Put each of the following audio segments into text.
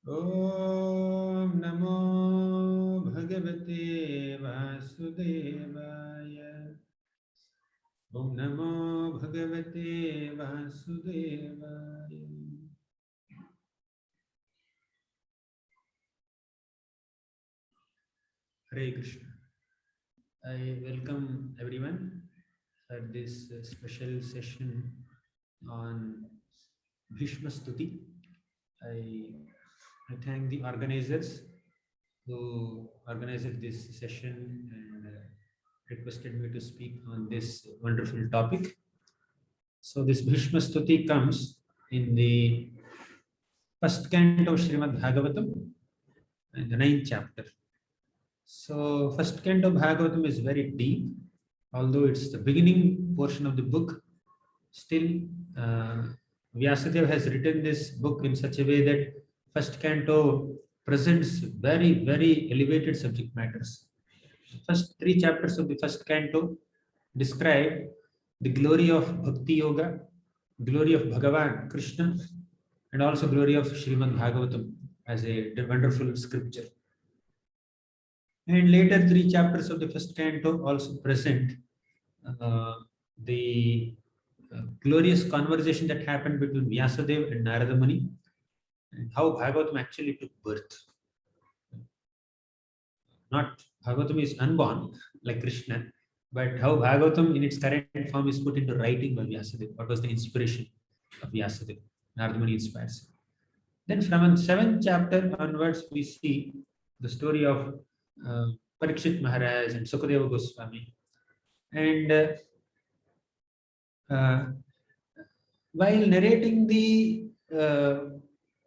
Om Namo Bhagavate Vasudevaya. Om Namo Bhagavate Vasudevaya. Hare Krishna. I welcome everyone for this special session on Bhisma Stuti. I thank the organizers who organized this session and requested me to speak on this wonderful topic. So this Bhishma Stuti comes in the first canto of Srimad Bhagavatam and the ninth chapter. So first canto of Bhagavatam is very deep, although it's the beginning portion of the book. Still, Vyasadeva has written this book in such a way that first canto presents very, very elevated subject matters. First three chapters of the first canto describe the glory of Bhakti Yoga, glory of Bhagavan Krishna, and also glory of Srimad Bhagavatam as a wonderful scripture. And later three chapters of the first canto also present the glorious conversation that happened between Vyasadeva and Narada Muni, and how Bhagavatam actually took birth. Not Bhagavatam is unborn like Krishna, but how Bhagavatam in its current form is put into writing by Vyasadeva. What was the inspiration of Vyasadeva? Narada Muni inspires. Then from the seventh chapter onwards, we see the story of Parikshit Maharaj and Sukadeva Goswami. And while narrating the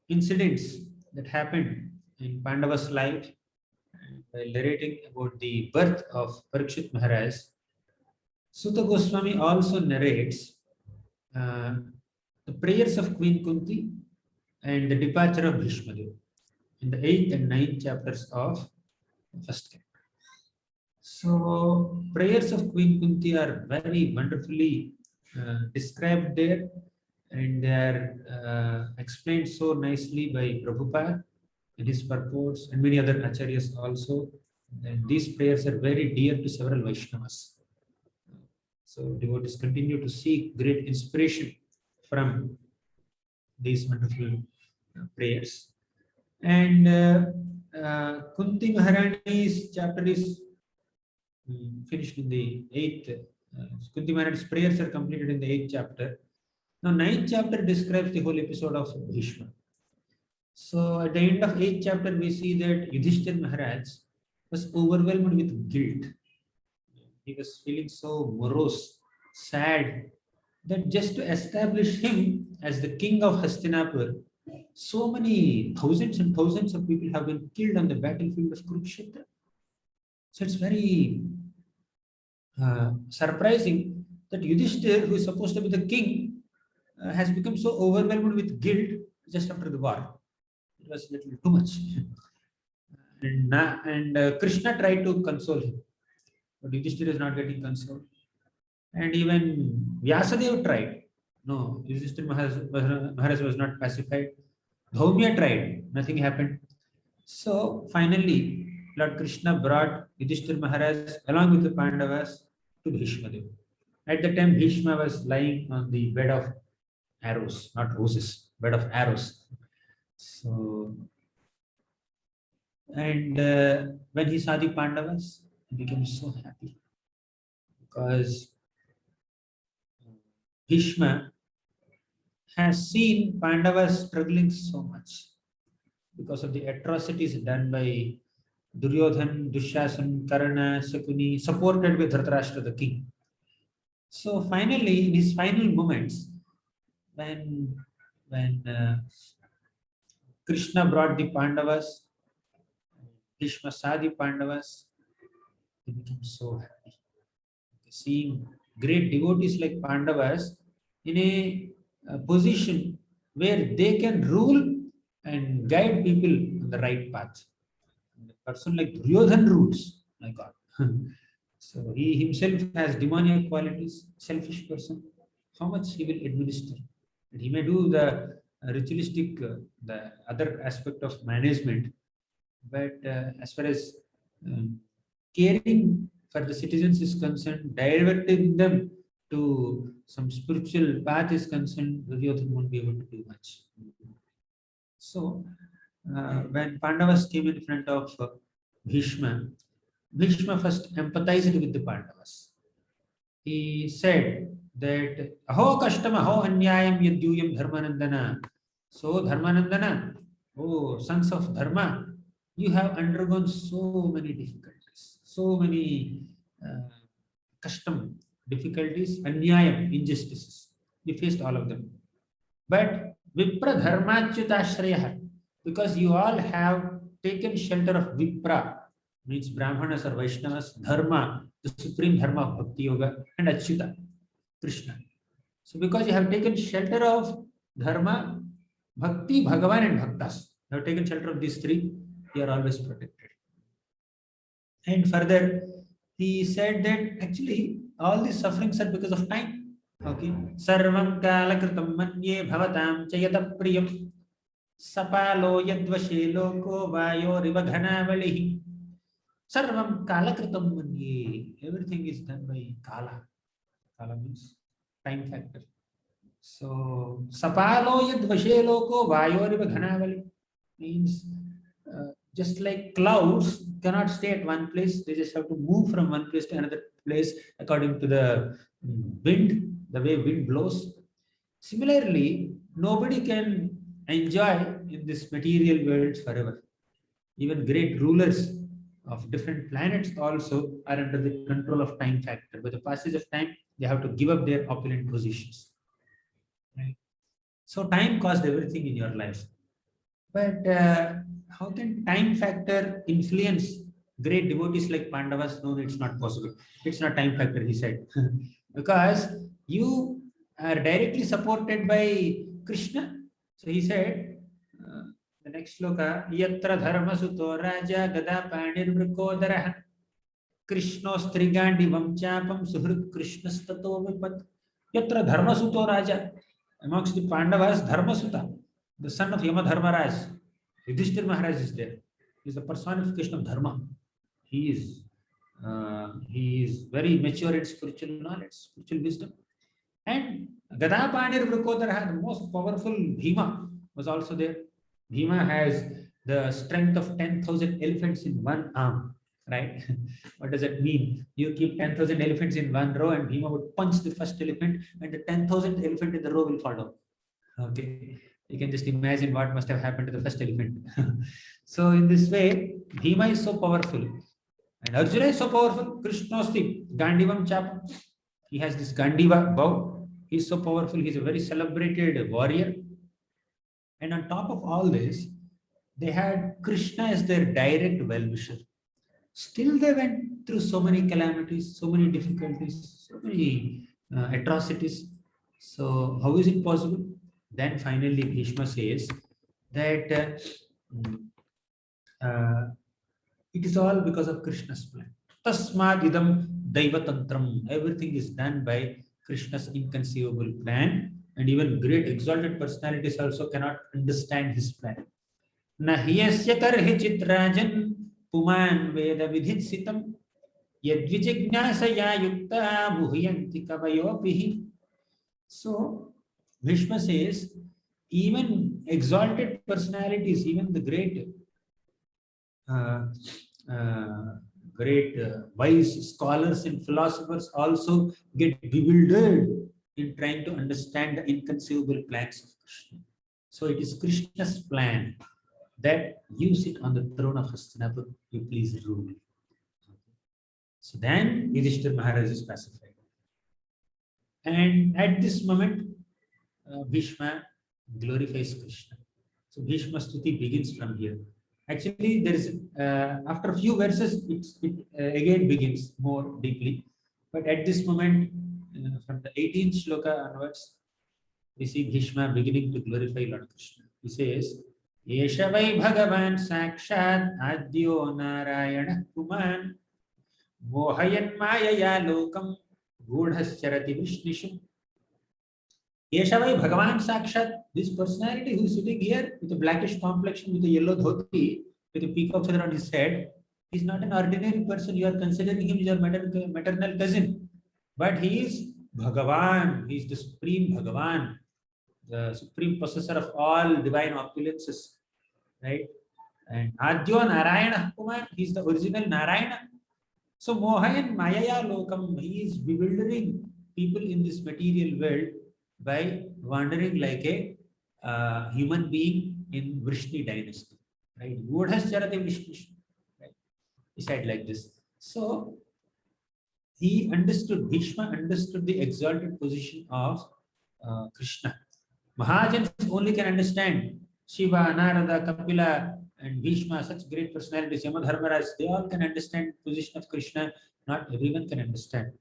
incidents that happened in Pandava's life, while narrating about the birth of Parikshit Maharaj, Suta Goswami also narrates the prayers of Queen Kunti and the departure of Bhishma in the 8th and 9th chapters of first canto. So prayers of Queen Kunti are very wonderfully described there, and they are explained so nicely by Prabhupada in his purports and many other acharyas also. And these prayers are very dear to several Vaishnavas. So devotees continue to seek great inspiration from these wonderful prayers. And Kunti Maharani's chapter is finished in the 8th. Kunti Maharani's prayers are completed in the 8th chapter. Now 9th chapter describes the whole episode of Bhishma. So at the end of 8th chapter, we see that Yudhishthir Maharaj was overwhelmed with guilt. He was feeling so morose, sad, that just to establish him as the king of Hastinapur, so many thousands and thousands of people have been killed on the battlefield of Kurukshetra. So it's very surprising that Yudhishthir, who is supposed to be the king, has become so overwhelmed with guilt just after the war. It was a little too much. And Krishna tried to console him, but Yudhishthir is not getting consoled. And even Vyasadeva tried. No, Yudhishthir Maharaj was not pacified. Dhaumya tried, nothing happened. So finally, Lord Krishna brought Yudhishthir Maharaj along with the Pandavas to Bhishma Dev. At the time, Bhishma was lying on the bed of arrows, not roses, bed of arrows. So, and when he saw the Pandavas, he became so happy because Bhishma has seen Pandavas struggling so much because of the atrocities done by Duryodhan, Dushasan, Karna, Sakuni, supported by Dhritarashtra the king. So finally, in his final moments, when Krishna brought the Pandavas, Bhishma saw the Pandavas, he became so happy. Seeing great devotees like Pandavas in a position where they can rule and guide people on the right path. And a person like Duryodhan rules, my God. So he himself has demoniac qualities, selfish person. How much he will administer? And he may do the ritualistic, the other aspect of management, but as far as um, caring for the citizens is concerned, diverting them to some spiritual path is concerned, Duryodhana won't be able to do much. So, when Pandavas came in front of Bhishma, Bhishma first empathized with the Pandavas. He said that Aho Kashtam Aho Anyayam Yadyuyam Dharmanandana. So Dharmanandana, oh sons of Dharma, you have undergone so many difficulties, so many custom difficulties, Anyayam, injustices. You faced all of them. But Vipra Dharmachyutashraya, because you all have taken shelter of Vipra, means Brahmanas or Vaishnavas, Dharma, the supreme Dharma of Bhakti Yoga, and Achyuta, Krishna. So because you have taken shelter of Dharma, Bhakti, Bhagavan, and Bhaktas, you have taken shelter of these three, you are always protected. And further, he said that actually all these sufferings are because of time. Okay. Sarvam kalakritam manye bhavatam chayata priyam sapalo yadvashe loko vayo riva ghanavalihi. Sarvam kalakritam manye. Everything is done by kala. Kala means time factor. So sapalo yadvashe loko vayo riva ghanavali means just like clouds cannot stay at one place, they just have to move from one place to another place according to the wind, the way wind blows. Similarly, nobody can enjoy in this material world forever. Even great rulers of different planets also are under the control of time factor. With the passage of time, they have to give up their opulent positions. Right? So time caused everything in your life. But how can time factor influence great devotees like Pandavas? No, it's not possible. It's not time factor, he said. Because you are directly supported by Krishna. So he said, the next sloka, Yatra Dharma Suto Raja Gada Panir Vrikodaraha Krishnos Trigandivam Chapam Suhrit Krishnastato Vipat Yatra Dharma Suto Raja. Amongst the Pandavas, Dharma Suta, the son of Yama Dharmaraj, Yudhishthir Maharaj is there. He is the personification of Dharma. He is very mature in spiritual knowledge, spiritual wisdom. And Gadapanir Vrikodara, the most powerful Bhima, was also there. Bhima has the strength of 10,000 elephants in one arm, right? What does that mean? You keep 10,000 elephants in one row, and Bhima would punch the first elephant, and the 10,000th elephant in the row will fall down. Okay, you can just imagine what must have happened to the first elephant. So in this way, Bhima is so powerful, and Arjuna is so powerful. Krishnosti Gandivam Chapa. He has this Gandiva bow. He's so powerful. He's a very celebrated warrior. And on top of all this, they had Krishna as their direct well-wisher. Still, they went through so many calamities, so many difficulties, so many atrocities. So, how is it possible? Then finally, Bhishma says that it is all because of Krishna's plan. Tasmad idam daivatantram. Everything is done by Krishna's inconceivable plan, and even great exalted personalities also cannot understand his plan. Nahiyasya karhichit rajan puman veda vidhitsitam yadvijignyasaya yukta bhuyanti kavayopihi. So, Bhishma says, even exalted personalities, even the uh, wise scholars and philosophers also get bewildered in trying to understand the inconceivable plans of Krishna. So it is Krishna's plan that you sit on the throne of Hastinapur, you please rule. So then Yudhishthir Maharaj is pacified. And at this moment, Bhishma glorifies Krishna. So Bhishma Stuti begins from here. Actually, there is after a few verses, it again begins more deeply. But at this moment, from the 18th shloka onwards, we see Bhishma beginning to glorify Lord Krishna. He says, Yesha vai Bhagavan Sakshat Adyo Narayana Kuman Mohayan Mayaya Lokam Gudhascharati Vishnisham Yeshavai Bhagavan Sakshat, this personality who is sitting here with a blackish complexion, with a yellow dhoti, with a peacock feather on his head, is not an ordinary person. You are considering him as your maternal cousin. But he is Bhagavan, he is the supreme Bhagavan, the supreme possessor of all divine opulences, right? And Adyo Narayana Kumar, he is the original Narayana. So Mohayan Mayaya Lokam, he is bewildering people in this material world by wandering like a human being in Vrishni dynasty. Right? Godhascharate Vrishni. Right? He said like this. So he understood, Bhishma understood the exalted position of Krishna. Mahajans only can understand Shiva, Narada, Kapila, and Bhishma, such great personalities, Yamadharmaraj, they all can understand position of Krishna. Not everyone can understand.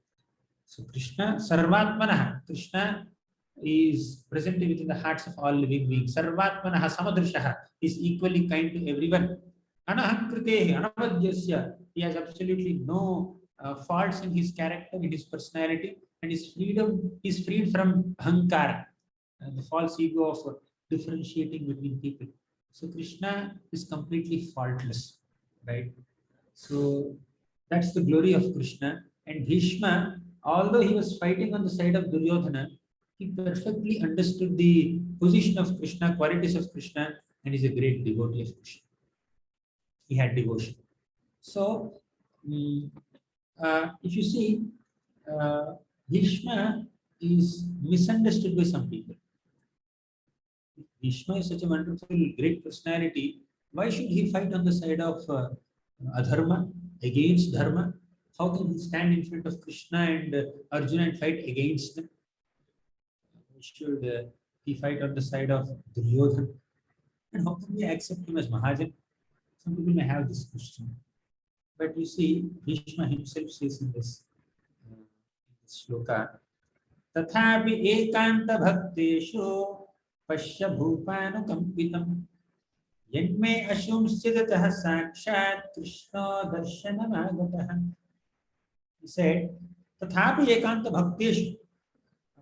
So Krishna, Sarvatmanaha, Krishna is present within the hearts of all living beings. Sarvatmanaha, Samadrishaha, is equally kind to everyone. Anahankrutehi, Anavadyasya, he has absolutely no faults in his character, in his personality, and his freedom is freed from Ahankara, the false ego of differentiating between people. So Krishna is completely faultless, right? So that's the glory of Krishna. And Bhishma, although he was fighting on the side of Duryodhana, he perfectly understood the position of Krishna, qualities of Krishna, and is a great devotee of Krishna. He had devotion. So, mm, if you see, Bhishma is misunderstood by some people. Bhishma is such a wonderful, great personality. Why should he fight on the side of adharma, against dharma? How can he stand in front of Krishna and Arjuna and fight against them? Why should he fight on the side of Duryodhana? And how can we accept him as Mahajan? Some people may have this question. But you see, Bhishma himself says in this shloka, तथापि एकांत भक्तेषु पश्य भूपानुकंपितम् यन्मे अशुंश्चिदतः साक्षात् कृष्णो दर्शनमागतः. He said, तथापि एकांत भक्तेषु,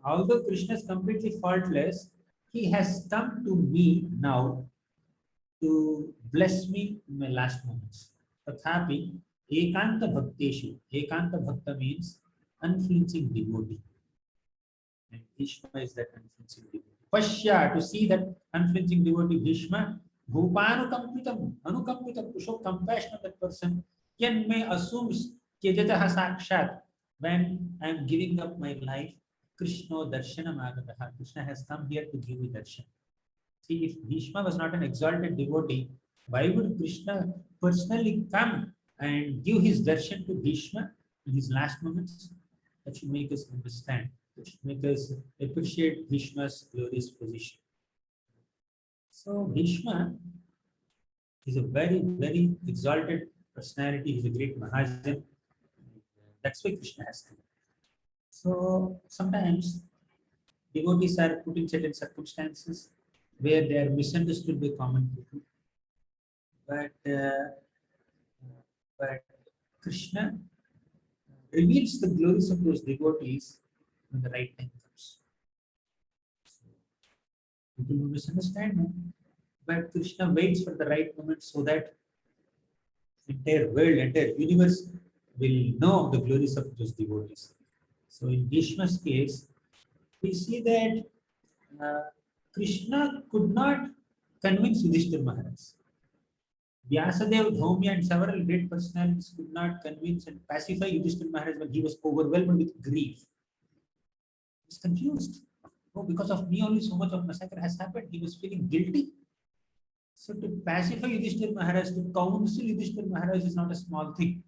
although Krishna is completely faultless, he has come to me now to bless me in my last moments. Tathapi ekanta bhakteshu. Ekanta bhakta means unflinching devotee. And Bhishma is that unflinching devotee. Pashya, to see that unflinching devotee Bhishma, Bhupanukampitam, Anukampitam, to show compassion on that person, Yan may assumes Kejataha Sakshat, when I am giving up my life, Krishna Darshanam Agataha. Krishna has come here to give me darshan. See, if Bhishma was not an exalted devotee, why would Krishna personally come and give his darshan to Bhishma in his last moments? That should make us understand. That should make us appreciate Bhishma's glorious position. So Bhishma is a very, very exalted personality. He's a great Mahajan. That's why Krishna has come. So sometimes devotees are put in certain circumstances where they are misunderstood by common people. But Krishna reveals the glories of those devotees when the right time comes. So, people will misunderstand him, but Krishna waits for the right moment so that entire world, entire universe will know the glories of those devotees. So in Bhishma's case, we see that Krishna could not convince Yudhishthira Maharaj. Vyasadeva, Dhaumya and several great personalities could not convince and pacify Yudhishthira Maharaj when he was overwhelmed with grief. He was confused. Oh, because of me only so much of massacre has happened. He was feeling guilty. So to pacify Yudhishthira Maharaj, to counsel Yudhishthira Maharaj is not a small thing.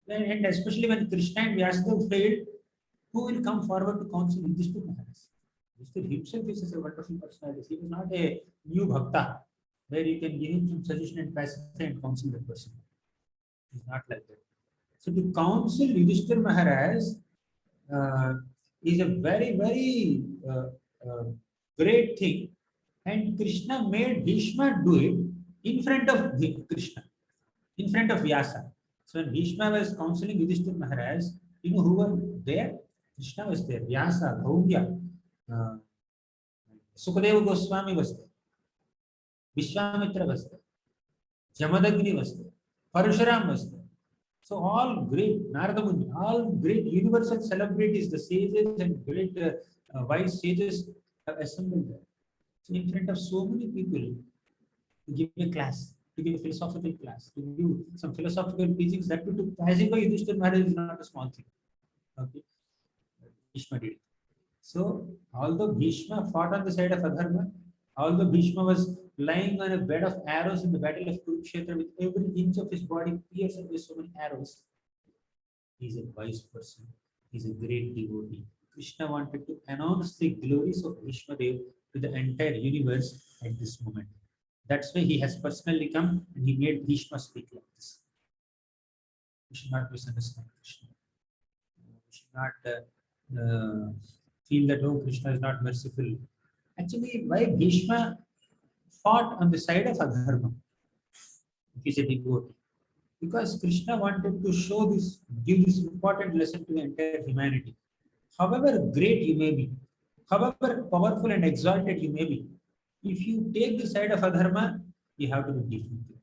And especially when Krishna and Vyasadeva failed, who will come forward to counsel Yudhishthira Maharaj? Yudhishthira himself is such a wonderful personality. He was not a new bhakta where you can give him some suggestion and pacify and counsel that person. He's not like that. So to counsel Yudhishthira Maharaj is a very, very great thing. And Krishna made Bhishma do it in front of Krishna, in front of Vyasa. So when Bhishma was counseling Yudhishthira Maharaj, you know who were there? Krishna was there, Vyasa, Gauranga, uh, Sukadeva Goswami was there, Vishwamitra was there, Jamadagni was there, Parashuram was there. So all great, Narada Muni, all great universal celebrities, the sages and great wise sages have assembled there. So in front of so many people, to give a class, to give a philosophical class, to give some philosophical teachings, that to passing by Yudhishthira Maharaj is not a small thing. Okay, Bhishma did. So although Bhishma fought on the side of Adharma, although Bhishma was lying on a bed of arrows in the battle of Kurukshetra with every inch of his body pierced with so many arrows, he's a wise person. He's a great devotee. Krishna wanted to announce the glories of Bhishma Dev to the entire universe at this moment. That's why he has personally come and he made Bhishma speak like this. We should not misunderstand Krishna. We should not feel that, oh, Krishna is not merciful. Actually, why Bhishma fought on the side of Adharma if he's a devotee? Because Krishna wanted to show this, give this important lesson to the entire humanity. However great you may be, however powerful and exalted you may be, if you take the side of Adharma, you have to be defeated.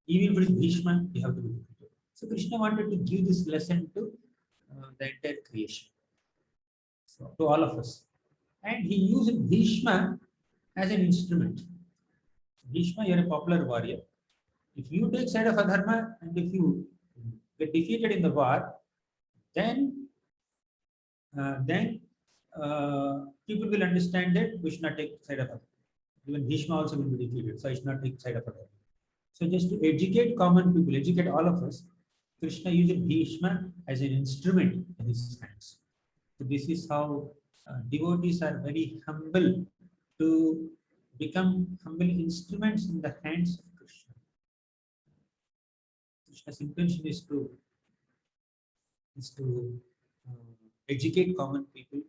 Even if it is Bhishma, you have to be defeated. So Krishna wanted to give this lesson to the entire creation, so to all of us. And he used Bhishma as an instrument. Bhishma, you're a popular warrior. If you take side of Adharma and if you get defeated in the war, then people will understand that we should not take side of Adharma. Even Bhishma also will be defeated, so I should not take side of Adharma. So just to educate common people, educate all of us, Krishna used Bhishma as an instrument in his hands. So this is how devotees are very humble to become humble instruments in the hands of Krishna. Krishna's intention is to educate common people,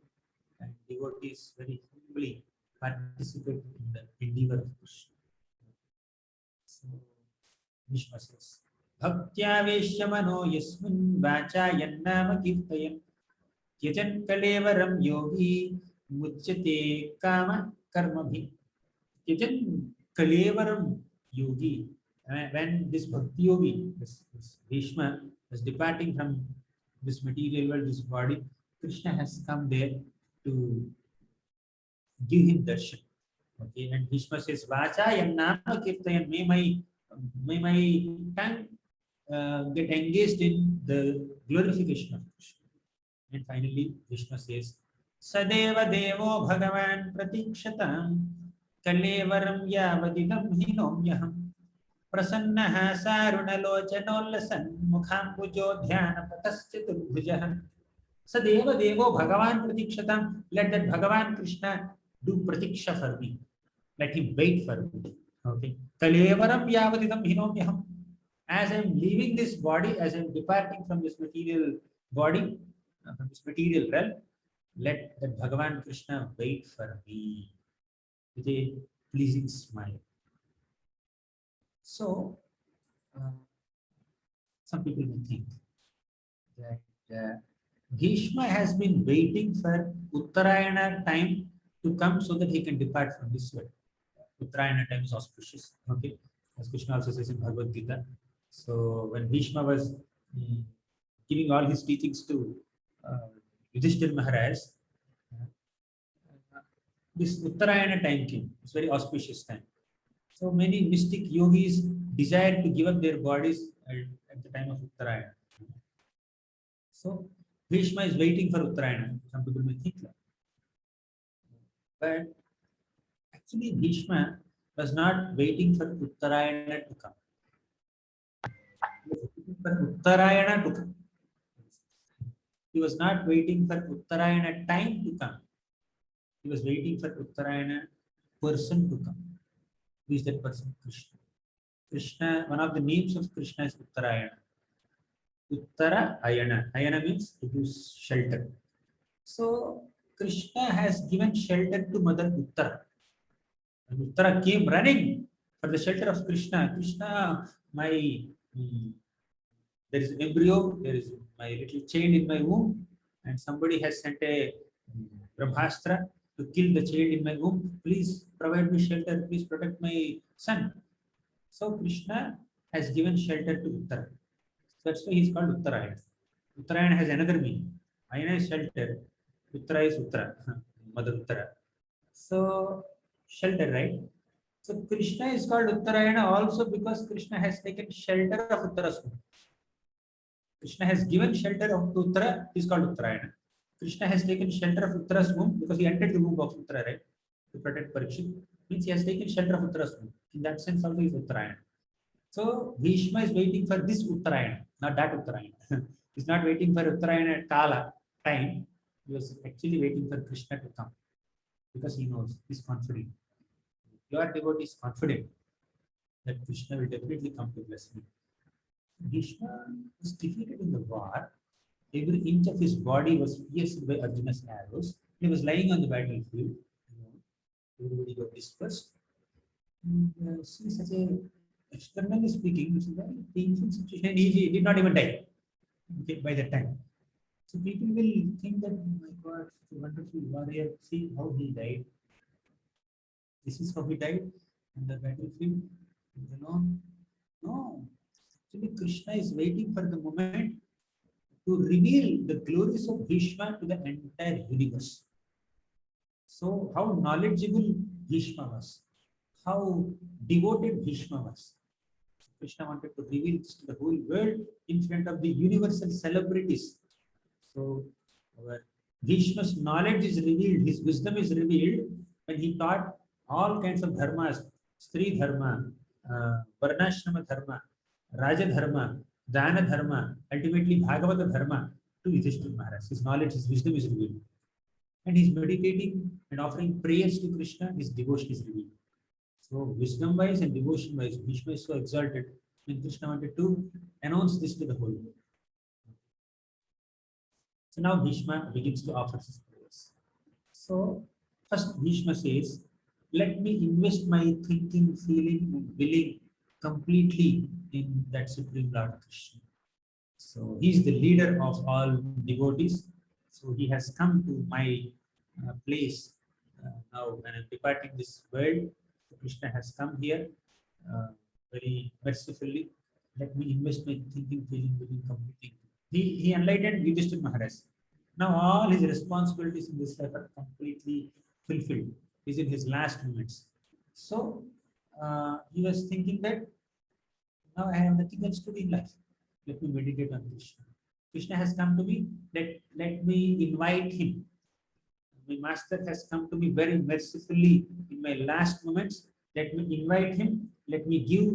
and devotees very humbly participate in the endeavor of Krishna. So Bhishma says, Bhaktya mano yasmin vacha yannama kirtayan Yajan Kalevaram Yogi Muchate Kama Karmabhi. Yajan Kalevaram Yogi. When this Bhakti Yogi, this Bhishma, was departing from this material world, this body, Krishna has come there to give him darshan. Okay, and Bhishma says, Vacha Yannama Kirtayan, may my tongue get engaged in the glorification of Krishna. And finally, Vishnu says, Sadeva Devo Bhagavan Pratikshataam Kalevaram Yavadidam Hinomyaham Prasannaha Sarunalochanollasan Mukhambujo Dhyana Pataschaturбhujaha. Sadeva Devo Bhagavan Pratikshataam. Let that Bhagavan Krishna do pratiksha for me. Let him wait for me. Okay. Kalevaram Yavadidam Hinomyaham. As I am leaving this body, as I am departing from this material body, from this material realm, let that Bhagavan Krishna wait for me with a pleasing smile. So, some people may think that Bhishma has been waiting for Uttarayana time to come so that he can depart from this world. Uttarayana time is auspicious, okay? As Krishna also says in Bhagavad Gita. So, when Bhishma was giving all his teachings to Yudhishthira Maharaj, this Uttarayana time came. It's very auspicious time. So many mystic yogis desired to give up their bodies at the time of Uttarayana. So Bhishma is waiting for Uttarayana. Some people may think that. But actually Bhishma was not waiting for Uttarayana to come. He was waiting for Uttarayana to come. He was not waiting for Uttarayana time to come. He was waiting for Uttarayana person to come. Who is that person? Krishna. Krishna, one of the names of Krishna is Uttarayana. Uttara Ayana. Ayana means to give shelter. So Krishna has given shelter to Mother Uttara. And Uttara came running for the shelter of Krishna. Krishna, there is an embryo, there is my little child in my womb. and somebody has sent a Brahmastra to kill the child in my womb. Please provide me shelter. Please protect my son. So Krishna has given shelter to Uttara. That's why he's called Uttarayana. Uttarayana has another meaning. Ayana is shelter. Uttara is Uttara, Mother Uttara. So shelter, right? So Krishna is called Uttarayana also because Krishna has taken shelter of Uttara's womb. Krishna has given shelter of Uttara, he is called Uttarayana. Krishna has taken shelter of Uttara's womb because he entered the womb of Uttara, right? To protect Parikshit. Means he has taken shelter of Uttara's womb. In that sense, also he is Uttarayana. So Bhishma is waiting for this Uttarayana, not that Uttarayana. He's not waiting for Uttarayana Kala time. He was actually waiting for Krishna to come because he knows, he's confident. Your devotee is confident that Krishna will definitely come to bless me. Bhishma was defeated in the war. Every inch of his body was pierced by Arjuna's arrows. He was lying on the battlefield. Everybody got dispersed. And see, such a externally speaking, it's a very painful situation. He did not even die, okay, by that time. So people will think that, oh my God, such a wonderful warrior. See how he died. This is how he died on the battlefield. You know, no. Actually, Krishna is waiting for the moment to reveal the glories of Bhishma to the entire universe. So, how knowledgeable Bhishma was, how devoted Bhishma was. Krishna wanted to reveal this to the whole world in front of the universal celebrities. So, our Bhishma's knowledge is revealed, his wisdom is revealed when he taught all kinds of dharmas, Stri dharma, Varnashrama dharma, Raja dharma, Dana dharma, ultimately Bhagavata dharma to Yudhishthira Maharaj. His knowledge, his wisdom is revealed. And he's meditating and offering prayers to Krishna, his devotion is revealed. So, wisdom wise and devotion wise, Bhishma is so exalted when Krishna wanted to announce this to the whole world. So now Bhishma begins to offer his prayers. So first Bhishma says, let me invest my thinking, feeling, and willing completely in that Supreme Lord Krishna. So he is the leader of all devotees. So he has come to my place now when I'm departing this world. Krishna has come here very mercifully. Let me invest my thinking, feeling, willing completely. He enlightened Yudhishthira Maharaj. Now all his responsibilities in this life are completely fulfilled. He's in his last moments. So he was thinking that now I have nothing else to do in life. Let me meditate on Krishna. Krishna has come to me. Let me invite him. My master has come to me very mercifully in my last moments. Let me invite him. Let me give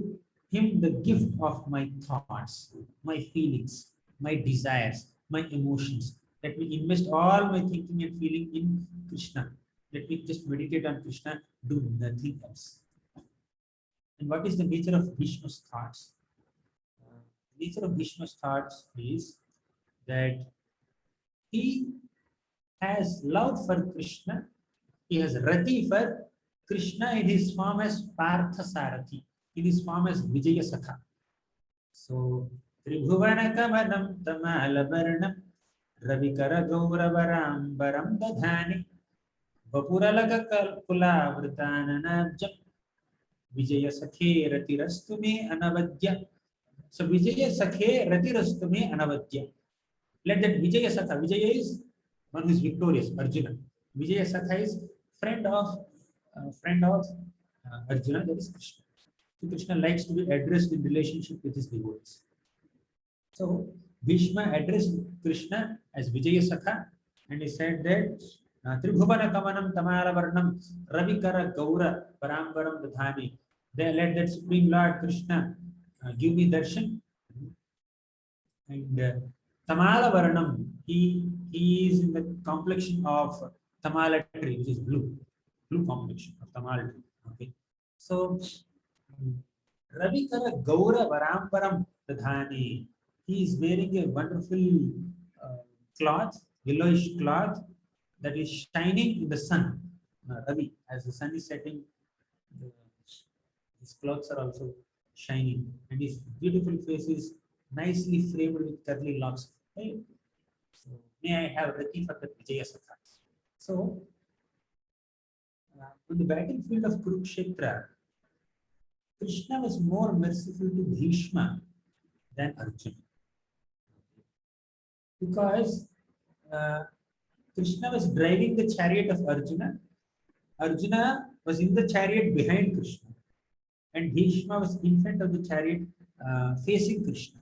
him the gift of my thoughts, my feelings, my desires, my emotions. Let me invest all my thinking and feeling in Krishna. Let me just meditate on Krishna, do nothing else. And what is the nature of Bhishma's thoughts? The nature of Bhishma's thoughts is that he has love for Krishna. He has rati for Krishna in his form as Partha Sarathi, in his form as Vijaya Sakha. So, Tribhuvana Kamanam Tamalavarnam Ravikara Gauravarambaram Dadhani Vapuralaga Kula Vritananabjam Vijaya Sakhe Ratirastu me Anavadya. So, Vijaya Sakhe Ratirastu me Anavadya. Let that Vijaya Sakha, Vijaya is one who is victorious, Arjuna. Vijaya Sakha is friend of Arjuna, that is Krishna. So Krishna likes to be addressed in relationship with his devotees. So Bhishma addressed Krishna as Vijaya Sakha and he said that Tribhuvana Kamanam Tamala Varnam Ravikara Gaura Parambaram Dadhani. They let that Supreme Lord Krishna give me darshan. And Tamala Varnam, he is in the complexion of Tamala tree, which is blue complexion of Tamala tree. Okay. So Ravikara Gaura Varambaram Dadhani. He is wearing a wonderful cloth, yellowish cloth that is shining in the sun. Ravi, as the sun is setting, the, his clothes are also shining, and his beautiful face is nicely framed with curly locks. Right? So May I have Rati for the Vijaya Sakha. So, on the battlefield of Kurukshetra, Krishna was more merciful to Bhishma than Arjuna. Because uh, Krishna was driving the chariot of Arjuna. Arjuna was in the chariot behind Krishna, and Bhishma was in front of the chariot facing Krishna,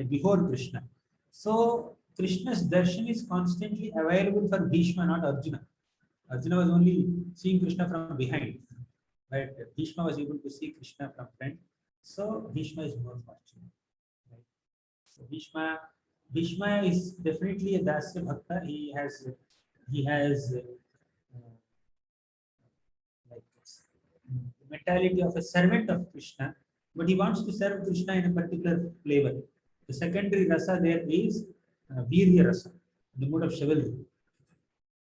before Krishna. So Krishna's darshan is constantly available for Bhishma, not Arjuna. Arjuna was only seeing Krishna from behind, but Bhishma was able to see Krishna from front. So Bhishma is more fortunate. Right? So Bhishma is definitely a Dasya Bhakta. He has like the mentality of a servant of Krishna, but he wants to serve Krishna in a particular flavor. The secondary rasa there is Virya rasa, the mood of chivalry.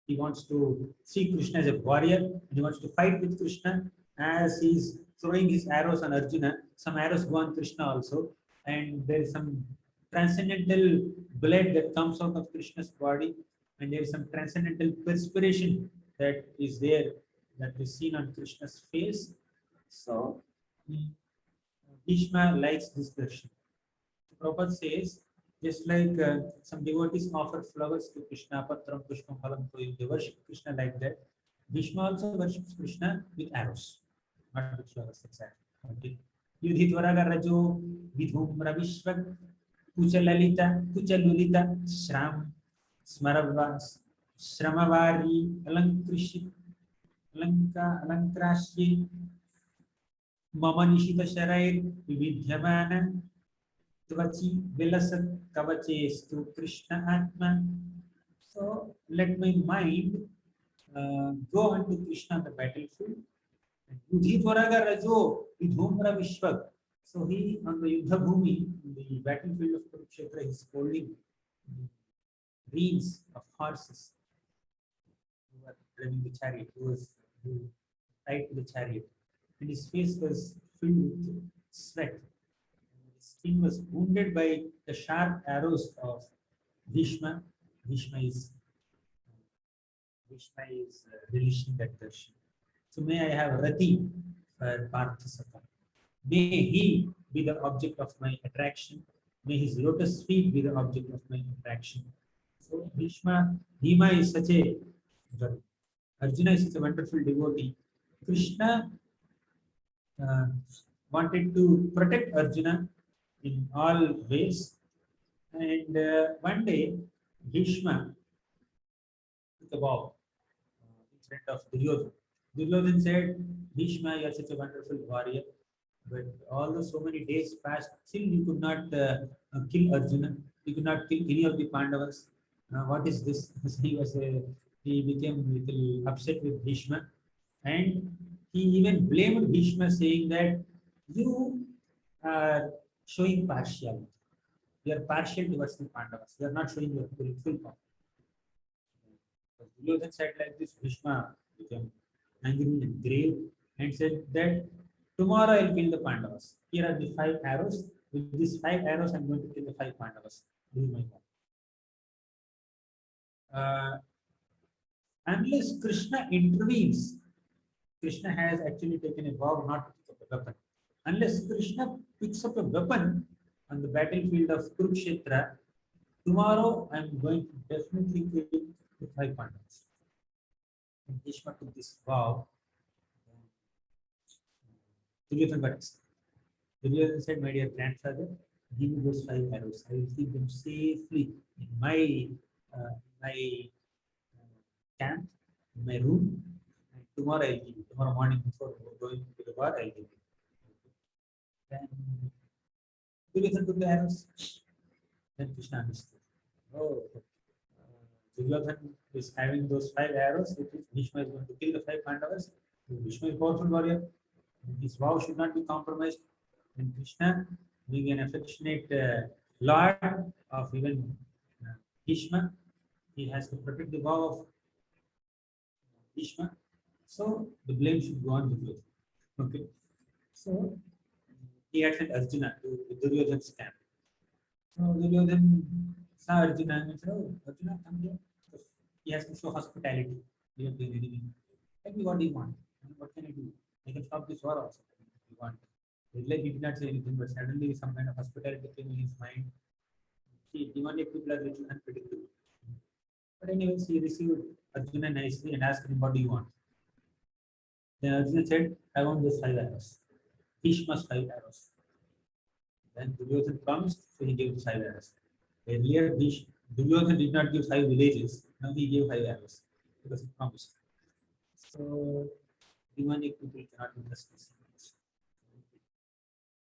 He wants to see Krishna as a warrior, and he wants to fight with Krishna as he's throwing his arrows on Arjuna. Some arrows go on Krishna also, and there is some transcendental blood that comes out of Krishna's body, and there is some transcendental perspiration that is there, that is seen on Krishna's face. So, Bhishma likes this darshan. Prabhupada says, just like some devotees offer flowers to Krishna, Patram, Pushpam, Phalam, Toyam, they worship Krishna like that. Bhishma also worships Krishna with arrows, not with flowers exactly. Okay. Yudhitvaraga Rajo, Vidhumra Vishwak, Kuchalalita, Kuchalulita, Shram, Smaravas, Shramavari, Alankrishit, Alankrashyi, Mama Nishita Sharair, Vividhyamana, Tvachi Vilasat Kavachestu Krishna Atma. So let my mind go on to Krishna on the battlefield. Yudhi Tvaraga Rajo Vidhumra Vishwak. So he on the Yuddha Bhumi, in the battlefield of Kurukshetra, he's holding reins of horses who were driving the chariot, who tied to the chariot. And his face was filled with sweat. His skin was wounded by the sharp arrows of Bhishma. Bhishma is relishing that darshan. So may I have Rati for Parthasaka. May he be the object of my attraction. May his lotus feet be the object of my attraction. So Bhima is such a, Arjuna is such a wonderful devotee. Krishna uh, wanted to protect Arjuna in all ways. And one day, Bhishma took a vow in front of Duryodhana. Duryodhana said, Bhishma, you are such a wonderful warrior, but although so many days passed, still you could not kill Arjuna. You could not kill any of the Pandavas. What is this? He became a little upset with Bhishma, and he even blamed Bhishma, saying that you are showing partiality. You are partial towards the Pandavas. You are not showing your full power. Duryodhana said like this, Bhishma became angry and grave and said that tomorrow I'll kill the Pandavas. Here are the 5 arrows. With these 5 arrows, I'm going to kill the 5 Pandavas. This is my plan. Unless Krishna intervenes, Krishna has actually taken a vow not to pick up a weapon. Unless Krishna picks up a weapon on the battlefield of Kurukshetra, tomorrow I'm going to definitely kill the 5 Pandavas. And Bhishma took this vow. Duryodhana said, my dear grandfather, give me those 5 arrows. I will keep them safely in my camp, in my room. And tomorrow I'll give you. Tomorrow morning before going to the war, I'll give you. Then Duryodhana took the arrows. Then Krishna understood. Oh, Duryodhana is having those 5 arrows. It is Bhishma is going to kill the 5 Pandavas. Bhishma is a powerful warrior. His vow should not be compromised. And Krishna, being an affectionate lord of even Bhishma, he has to protect the vow of Bhishma. So the blame should go on with you. Okay. So he had sent Arjuna to Duryodhana's camp. So Duryodhana saw Arjuna and said, "Oh, Arjuna, come here." Because he has to show hospitality. He has been enemy. Tell me what do you want? What can I do? I can stop this war also. If you want. Like he did not say anything, but suddenly some kind of hospitality came in his mind. See, demonic people are little unpredictable. But anyways, he received Arjuna nicely and asked him, "What do you want?" Then Arjuna said, "I want those 5 arrows. Bhishma's 5 arrows." Then Duryodhana promised, so he gave 5 arrows. Earlier, Duryodhana did not give 5 villages. Now he gave 5 arrows because he promised. So demonic people cannot be trusted.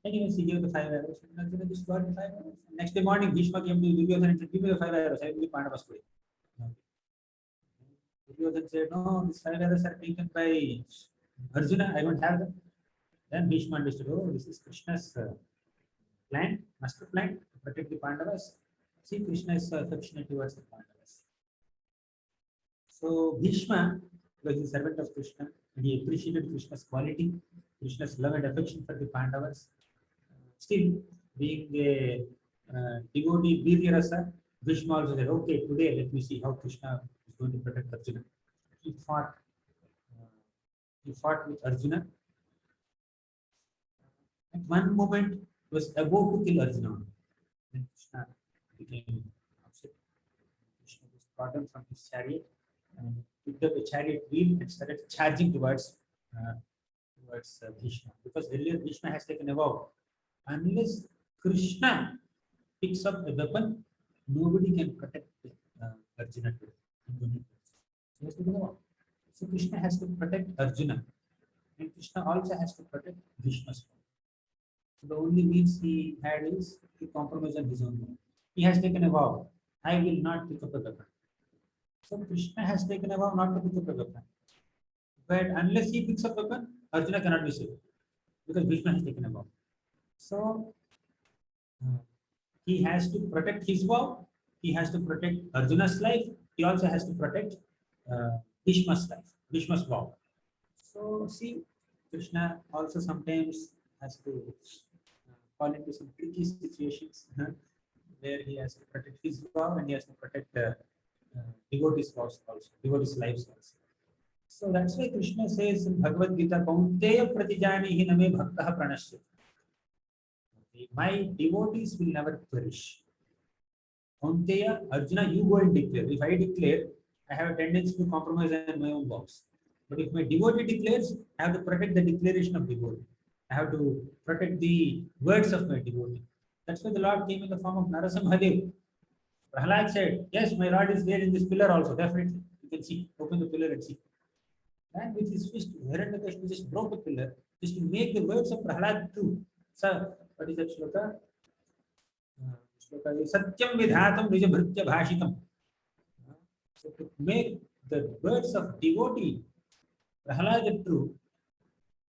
Anyways, he gave the 5 arrows, and Arjuna just got the 5 arrows. And next day morning, Bhishma came to Duryodhana and said, "Give me the 5 arrows. I will give Pandavas today." Duryodhana said, "No, these 5 arrows are taken by Arjuna. I won't have them." Then Bhishma understood, "Oh, this is Krishna's plan, master plan to protect the Pandavas." See, Krishna is so affectionate towards the Pandavas. So Bhishma was the servant of Krishna, and he appreciated Krishna's quality, Krishna's love and affection for the Pandavas. Still, being a devotee, Virya Rasa, Bhishma also said, "Okay, today let me see how Krishna is going to protect Arjuna." He fought. Uh, he fought with Arjuna. At one moment, he was about to kill Arjuna. Then Krishna became upset. Krishna was brought down from his chariot and picked up a chariot wheel and started charging uh, towards Bhishma. Because earlier Bhishma has taken a vow, unless Krishna picks up a weapon, nobody can protect Arjuna today. He has taken a vow. So Krishna has to protect Arjuna, and Krishna also has to protect Bhishma's vow. So the only means he had is to compromise on his own vow. He has taken a vow, "I will not pick up a weapon." So Krishna has taken a vow not to pick up a weapon. But unless he picks up a weapon, Arjuna cannot be saved because Bhishma has taken a vow. So uh, he has to protect his vow. He has to protect Arjuna's life. He also has to protect Bhishma's life, Bhishma's vow. So see, Krishna also sometimes has to fall into some tricky situations where he has to protect his vow and he has to protect devotees' vows also, devotees' lives also. So that's why Krishna says in Bhagavad Gita, "Kaunteya pratijanihi name bhaktah pranasya." My devotees will never perish. Kaunteya, Arjuna, you go and declare. If I declare, I have a tendency to compromise on my own vows. But if my devotee declares, I have to protect the declaration of devotee. I have to protect the words of my devotee. That's why the Lord came in the form of Narasimhadev. Prahlad said, "Yes, my Lord is there in this pillar also, definitely. You can see, open the pillar and see." And with his fist, Hiranyakashipu just broke the pillar, just to make the words of Prahlad true. So, what is that shloka? Shloka is Satyam Vidhatam Nijabhritya Bhashitam. So, to make the words of devotee Prahlad true,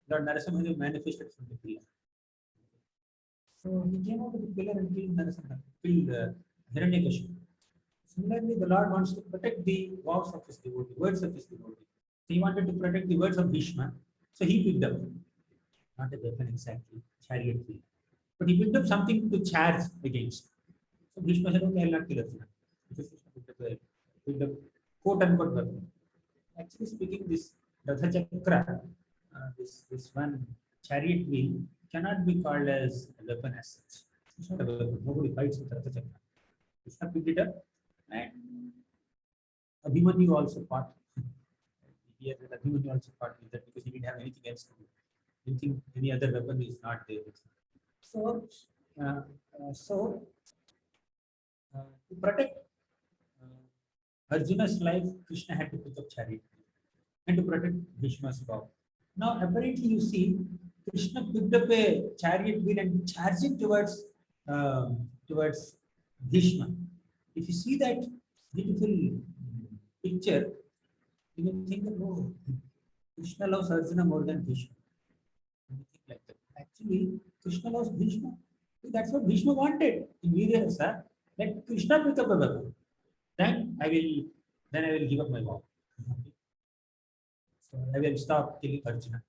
Lord Narasimha manifested from the pillar. So, he came out of the pillar and killed Narasimha, killed Hiranyakashipu. Similarly, the Lord wants to protect the vows of his devotee, words of his devotee. He wanted to protect the words of Bhishma, so he picked up, not a weapon exactly, chariot wheel. But he picked up something to charge against. So Bhishma said, "Okay, I'll not kill Arjuna." Because Krishna picked up quote unquote weapon. Actually speaking, this Ratha Chakra, this one chariot wheel cannot be called as a weapon as such. It's not a weapon. Nobody fights with Ratha Chakra. Krishna picked it up and Abhimanyu also fought. Here, Abhimanyu also fought with that because he didn't have anything else to do. Anything, any other weapon is not there. So, uh, so to protect Arjuna's life, Krishna had to pick up chariot and to protect Bhishma's vow. Now, apparently, you see, Krishna picked up a chariot wheel and charged it towards Bhishma. If you see that beautiful picture, you will think that, "Oh, Krishna loves Arjuna more than Bhishma." You think like that. Actually, Krishna loves Bhishma. That's what Bhishma wanted in Virya Rasa. Let Krishna pick up a weapon. Then I will, then I will give up my vow. So I will stop killing Arjuna.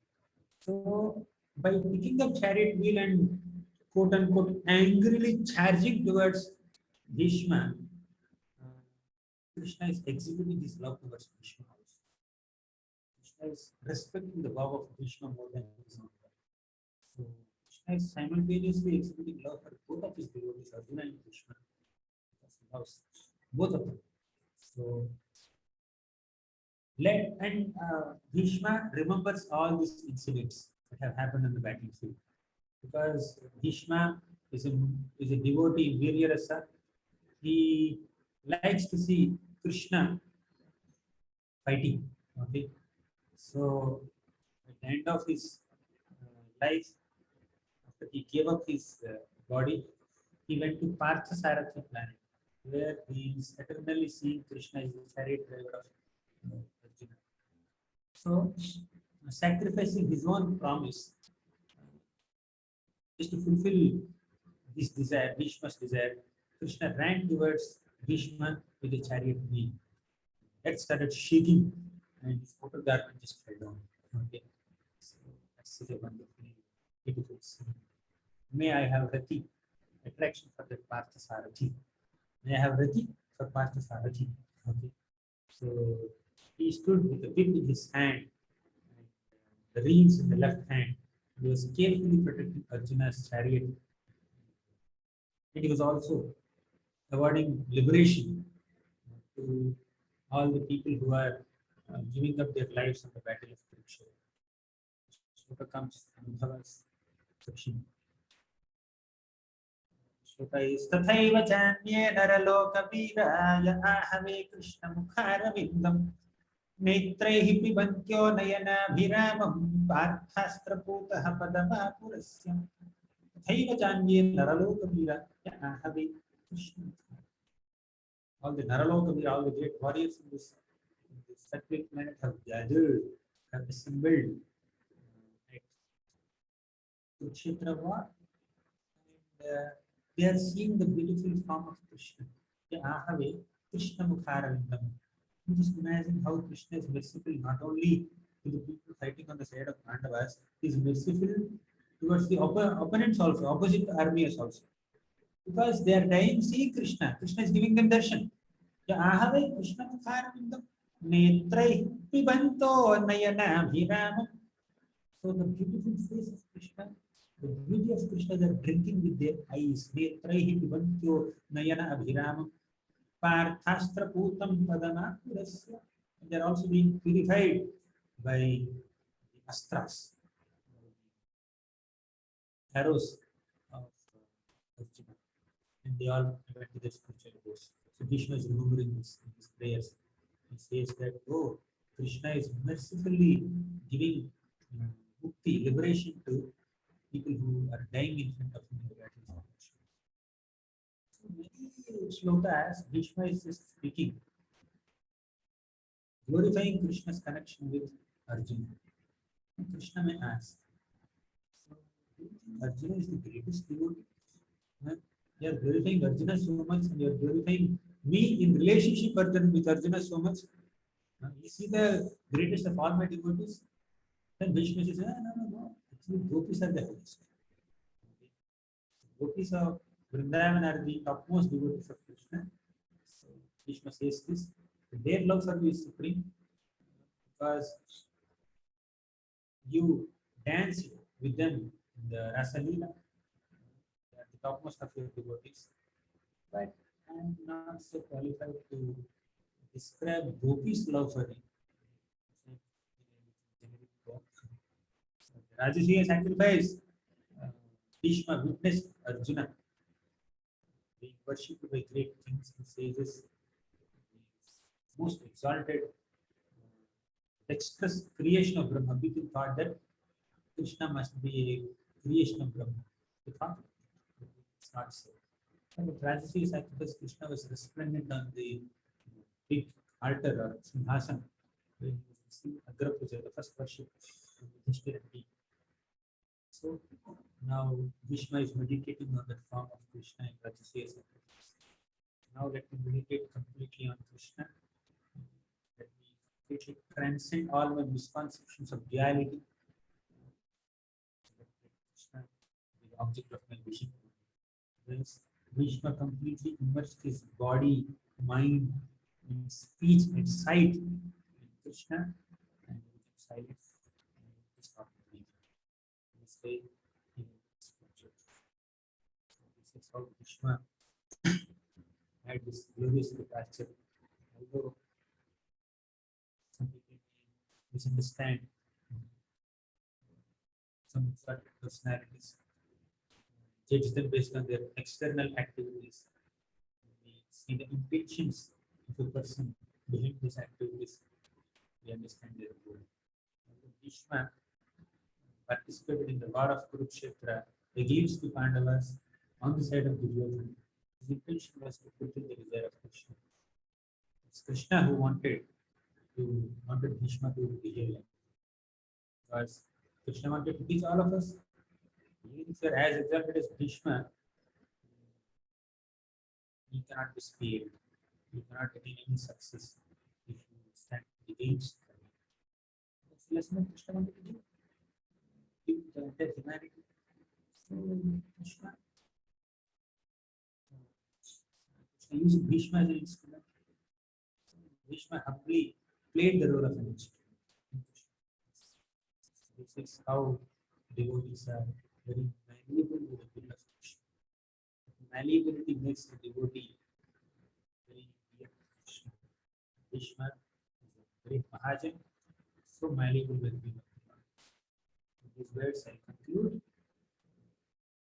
So by picking up chariot wheel and quote unquote angrily charging towards Bhishma, Krishna is exhibiting his love towards Bhisma also. Krishna is respecting the love of Bhisma more than his own love. So Krishna is simultaneously exhibiting love for both of his devotees, Arjuna and Bhisma. Because he loves both of them. So Bhishma remembers all these incidents that have happened on the battlefield because Bhishma is a, is a devotee in Viryarasa. He likes to see Krishna fighting. Okay, so at the end of his life, after he gave up his body, he went to Parthasarathi planet, where he is eternally seeing Krishna as the chariot driver of Arjuna. So, sacrificing his own promise just to fulfill this desire, Bhishma's desire, Krishna ran towards Bhishma with a chariot wheel. That started shaking and his outer garment just fell down. Okay. So that's such a wonderful, beautiful scene. May I have Rati, attraction for the Parthasarathi. May I have Rati for Parthasarathi. Okay. So he stood with the whip in his hand, and the reins in the left hand. He was carefully protecting Arjuna's chariot. And he was also awarding liberation to all the people who are giving up their lives on the battle of Kurukshetra. Shloka comes Anubhavas section. Shloka is Tathaiva Janye Naralokaviraya Ahave Krishna Mukharavindam Netraihi Pibantyo Nayanabhiramam Parthastra Padamapurasyam Tathaiva Janye Naralokaviraya Ahave Krishna. All the Naralokavira, all the great warriors in this sacred planet have gathered, have assembled at Kurukshetra war, and they are seeing the beautiful form of Krishna. Ahave Krishna Mukharavindam. You just imagine how Krishna is merciful not only to the people fighting on the side of Pandavas, he is merciful towards the opponents also, opposite armies also. Because they are dying seeing Krishna. Krishna is giving them darshan. Ahave Krishna Mukharavindam Netrai Pibanto Nayana Bhiramam. So the beautiful face of Krishna, the beauty of Krishna, they are drinking with their eyes. Netraihi Pibantyo Nayana Abhiramam Parthastra Putam Padana Purasya. They are also being purified by the astras, arrows of Arjuna. And they all went to their spiritual goals. So Krishna is remembering this in his prayers. He says that, oh, Krishna is mercifully giving mukti, liberation to people who are dying in front of him in the battle. So many shlokas, Bhishma is just speaking, glorifying Krishna's connection with Arjuna. And Krishna may ask, so, do you think Arjuna is the greatest devotee? You are glorifying Arjuna so much, and you are glorifying me in relationship with Arjuna so much. Is he the greatest of all my devotees? Then Bhishma says, no. Actually, gopis are the highest. Okay. Gopis of Vrindavan are the topmost devotees of Krishna. So Bhishma says this. Their love for you is supreme because you dance with them in the Rasa Leela. They are the topmost of your devotees. But I am not so qualified to describe Gopi's love for him. Rajasuya sacrifice, uh, Bhishma witnessed Arjuna being worshipped by great kings and sages, most exalted, dexterous creation of Brahma. People thought that Krishna must be a creation of Brahma. They thought it's not so. And the Rajasuya sacrifice, Krishna was resplendent on the big altar or Simhasan, where he was receiving Agra Puja, the first worship of the history and being. So now Bhishma is meditating on that form of Krishna in Rajasuya sacrifice. Now let me meditate completely on Krishna. Let me completely transcend all my misconceptions of duality. Let Krishna be the object of my vision. Thus, Bhishma completely immersed his body, mind, in speech and sight in Krishna, and in silence in his talking. This way, in scripture. So this is how Bhisma had this glorious departure. Although some people may misunderstand some certain personalities, judge them based on their external activities. We see the intentions of a person behind these activities. We understand their goal. Bhishma participated in the war of Kurukshetra against the Pandavas on the side of Duryodhana. His intention was to fulfill the desire of Krishna. It's Krishna who wanted Bhishma to behave like, because Krishna wanted to teach all of us. Even if you are as exalted as Bhishma, you cannot be spared. You cannot attain any success if you stand against them. That's the lesson that Krishna wanted to give the entire humanity. So Krishna used Bhishma as an instrument. Bhishma humbly played the role of an instrument. This is how devotees are very malleable with the will of Krishna. Malleability makes the devotee very dear to Krishna. Bhishma is a great Mahajan, so malleable with the will of God. With these words, I conclude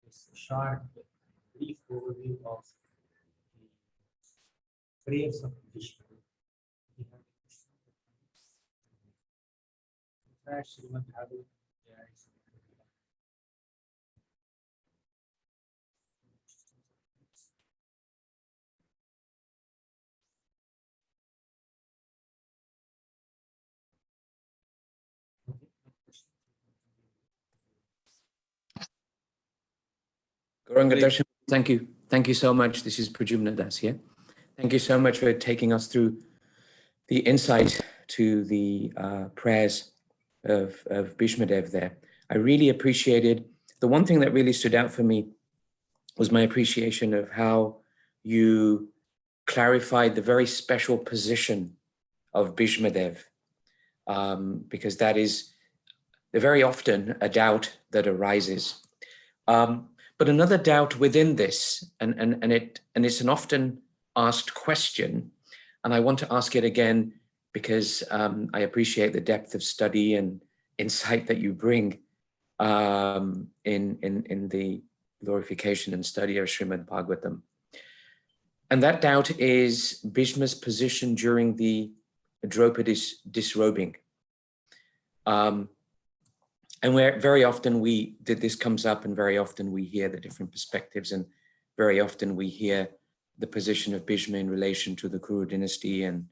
this short, brief overview of the prayers of Bhishma. We have Krishna, Srimad Bhagavatam, Jai Sri Krishna. Okay, no questions? Gauranga Darshan, thank you. Thank you so much. This is Prajumna Das here. Thank you so much for taking us through the insight to the prayers of Bhishma Dev there. I really appreciated, the one thing that really stood out for me was my appreciation of how you clarified the very special position of Bhishma Dev, because that is very often a doubt that arises. But another doubt within this, and it's an often asked question, and I want to ask it again because I appreciate the depth of study and insight that you bring in the glorification and study of Srimad Bhagavatam. And that doubt is Bhishma's position during the Draupadi's disrobing. And where very often this comes up, and very often we hear the different perspectives, and very often we hear the position of Bhishma in relation to the Kuru dynasty and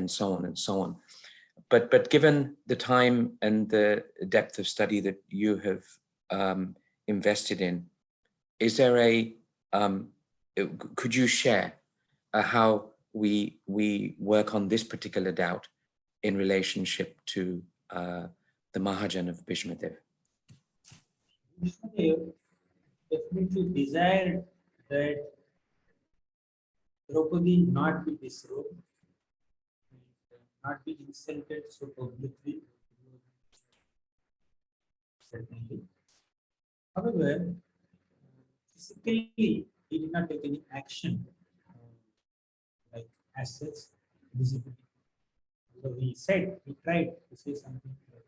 so on and so on. But given the time and the depth of study that you have invested in, is there could you share how we work on this particular doubt in relationship to the Mahajan of Bhishma Dev? Bhishma Dev definitely desired that Draupadi not be disrobed, not be insulted so publicly. Certainly. However, physically, he did not take any action like as such visibly. So he tried to say something like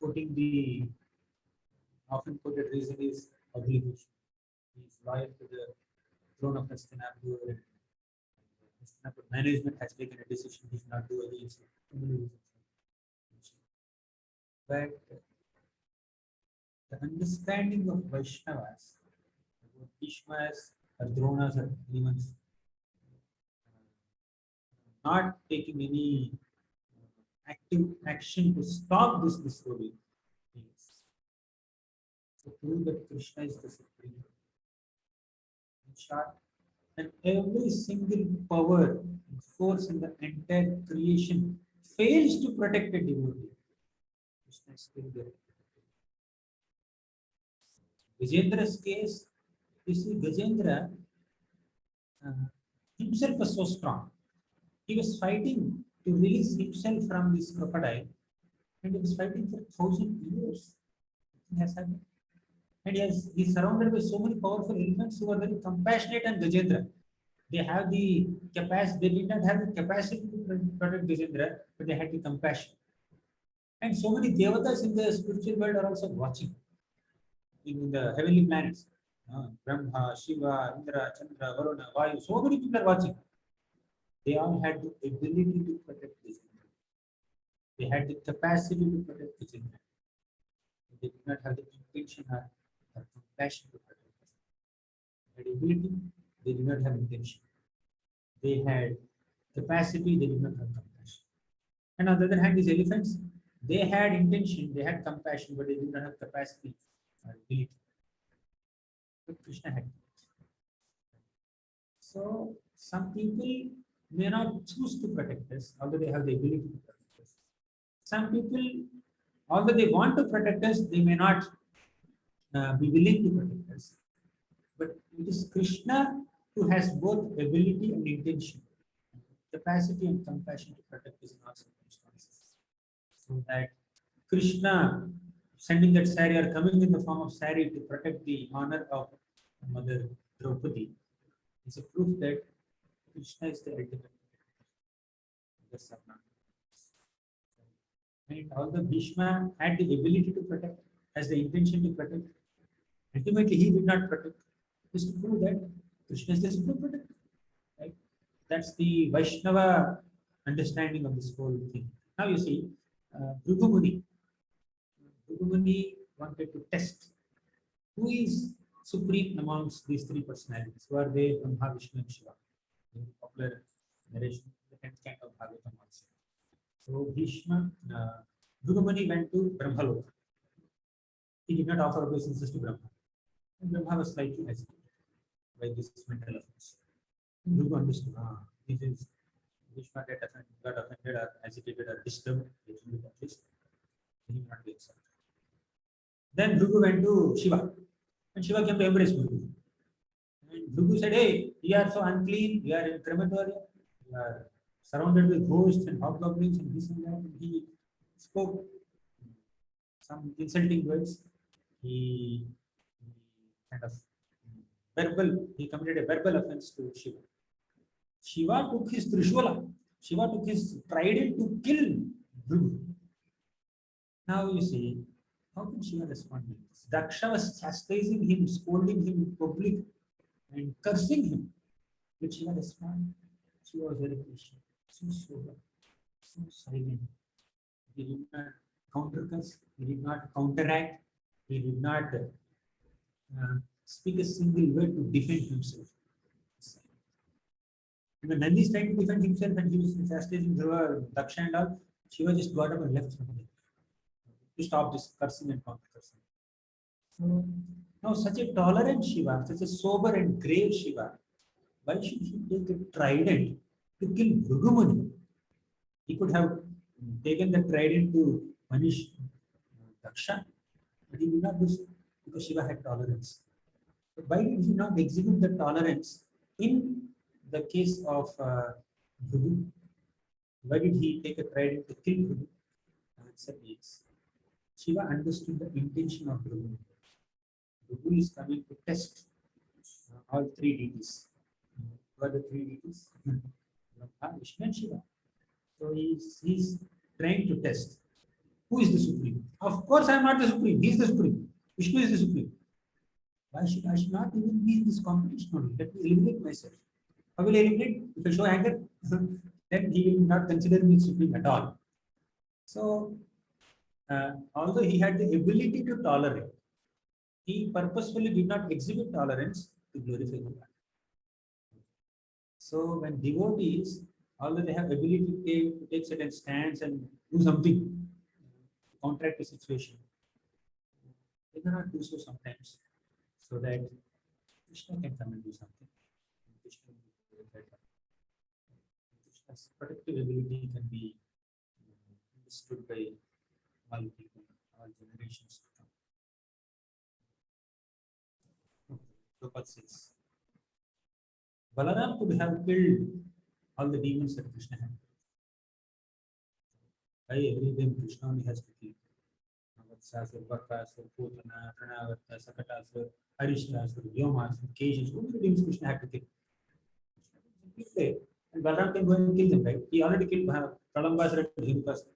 quoting the often quoted reason is obligation. He is loyal to the throne of Hastinapur, and Hastinapur management has taken a decision he should not do against it. But the understanding of Vaishnavas, about Bhishmas or Dronas or even not taking any active action to stop this disrobing is to prove that Krishna is the supreme. In short, and every single power and force in the entire creation fails to protect a devotee. Krishna is still there. Gajendra's case, you see, Gajendra himself was so strong. He was fighting to release himself from this crocodile, and he was fighting for 1,000 years. It has happened. And he's surrounded by so many powerful elephants who are very compassionate and Gajendra. They have the capacity, they did not have the capacity to protect Gajendra, but they had the compassion. And so many devatas in the spiritual world are also watching in the heavenly planets. Brahma, Shiva, Indra, Chandra, Varuna, Vayu, so many people are watching. They all had the ability to protect Gajendra. They had the capacity to protect Gajendra. They did not have the intention or compassion to protect Gajendra. They had ability, they did not have intention. They had capacity, they did not have compassion. And on the other hand, these elephants, they had intention, they had compassion, but they did not have capacity or ability. But Krishna had. So some people may not choose to protect us, although they have the ability to protect us. Some people, although they want to protect us, they may not be willing to protect us. But it is Krishna who has both ability and intention, capacity and compassion to protect us in all circumstances. So that Krishna sending that sari or coming in the form of sari to protect the honor of Mother Draupadi is a proof that Krishna is the ultimate protector. And although Bhisma had the ability to protect, has the intention to protect, ultimately he did not protect. Just to prove that Krishna is the supreme protector. Right? That's the Vaishnava understanding of this whole thing. Now you see, Bhrigu Muni. Bhrigu Muni wanted to test who is supreme amongst these three personalities. Who are they? Brahma, Vishnu, and Shiva. Very popular narration, the 10th canto of Bhagavatam also. So Bhishma, Bhrigu Muni went to Brahmaloka. He did not offer obeisances to Brahma. And Brahma was slightly hesitated by this mental offense. Bhrigu understood, this is Bhishma got offended or agitated or disturbed, at least. He will not be accepted. Then Bhrigu went to Shiva, and Shiva came to embrace Bhrigu. And Bhrigu said, hey, you are so unclean, you are in crematorium, you are surrounded with ghosts and hobgoblins and this and that. And he spoke some insulting words. He kind of he committed a verbal offense to Shiva. Shiva took his Trishula, Shiva took his trident to kill Bhrigu. Now you see, how can Shiva respond to this? Daksha was chastising him, scolding him in public, and cursing him. Did Shiva respond? Shiva was very patient, so sober, so silent. He did not counter curse, he did not counteract, he did not speak a single word to defend himself. And when Nandi is trying to defend himself and he was chastising Daksha and all, Shiva just got up and left from there to stop this cursing and counter cursing. So now such a tolerant Shiva, such a sober and grave Shiva, why should he take a trident to kill Bhrigu Muni? He could have taken the trident to punish Daksha, but he did not do so because Shiva had tolerance. But why did he not exhibit the tolerance in the case of Bhrigu? Why did he take a trident to kill Bhrigu? Answer is Shiva understood the intention of Bhrigu. Bhrigu is coming to test all three deities. What are the three deities? Brahma, Vishnu, and Shiva. So he's trying to test who is the supreme. Of course, I am not the supreme. He is the supreme. Vishnu is the supreme. Why should I not even be in this competition only? Let me eliminate myself. How will I eliminate? If I show anger, then he will not consider me supreme at all. So, although he had the ability to tolerate, he purposefully did not exhibit tolerance to glorify the Lord. So, when devotees, although they have ability to take certain stands and do something to counteract the situation, they cannot do so sometimes, so that Krishna can come and do something. Krishna will be better. Krishna's protective ability can be understood by all people, all generations to come. Prabhupada says, Balaram could have killed all the demons that Krishna had. I agree with Krishna only has to kill Vatsasur, Bakasur, Putana, Pranavata, Sakatasur, Arishtasur, Vyomasur, Keshasur. So many demons Krishna had to kill. And Balaram can go and kill them, right? He already killed Pralambasur and Himkasur.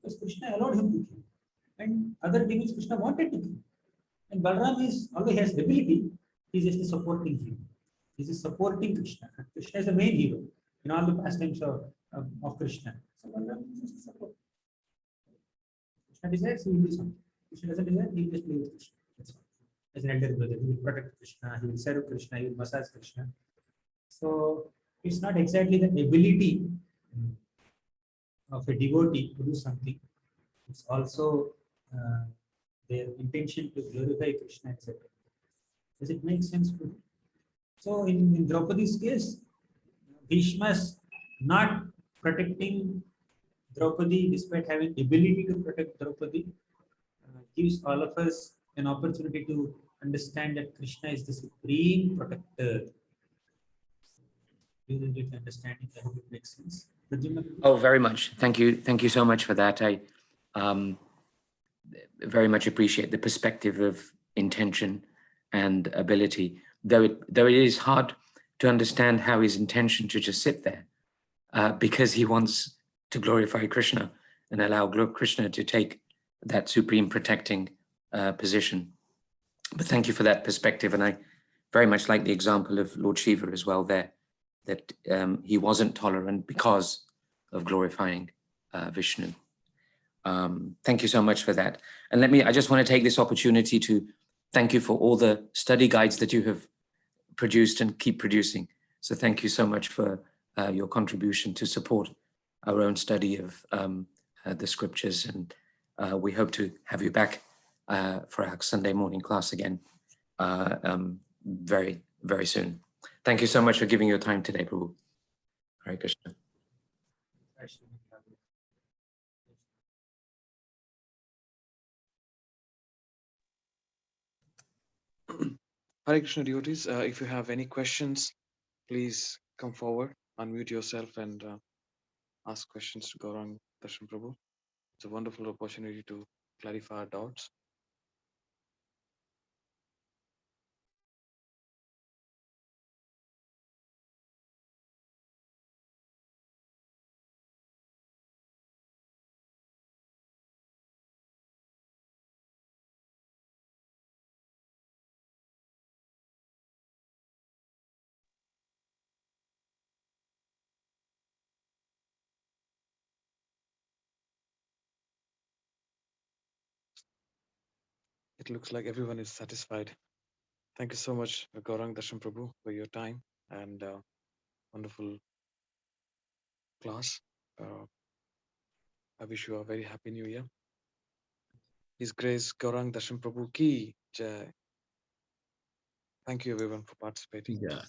Because Krishna allowed him to kill. And other demons Krishna wanted to kill. And Balaram is, although he has ability, he's just supporting him. He's just supporting Krishna. Krishna is the main hero in all the pastimes of Krishna. So Balaram is just support. Krishna desires, he will do something. Krishna doesn't desire, he will just play with Krishna. That's all. As an elder brother, he will protect Krishna, he will serve Krishna, he will massage Krishna. So it's not exactly the ability of a devotee to do something. It's also their intention to glorify Krishna, etc. Does it make sense to you? So in Draupadi's case, Bhishma's not protecting Draupadi despite having ability to protect Draupadi gives all of us an opportunity to understand that Krishna is the supreme protector. You will get understanding. I hope it makes sense. Oh, very much. Thank you. Thank you so much for that. I very much appreciate the perspective of intention and ability, though it is hard to understand how his intention to just sit there because he wants to glorify Krishna and allow Krishna to take that supreme protecting position. But thank you for that perspective. And I very much like the example of Lord Shiva as well there, that he wasn't tolerant because of glorifying Vishnu. Thank you so much for that. And I just want to take this opportunity to thank you for all the study guides that you have produced and keep producing. So thank you so much for your contribution to support our own study of the scriptures. And we hope to have you back for our Sunday morning class again very, very soon. Thank you so much for giving your time today, Prabhu. Hare Krishna. Hare Krishna devotees, if you have any questions, please come forward, unmute yourself and ask questions to Gauranga Darshan Prabhu. It's a wonderful opportunity to clarify our doubts. It looks like everyone is satisfied. Thank you so much, Gauranga Darshan Prabhu, for your time and wonderful class. I wish you a very happy new year. His Grace Gauranga Darshan Prabhu ki jai. Thank you everyone for participating. Yeah.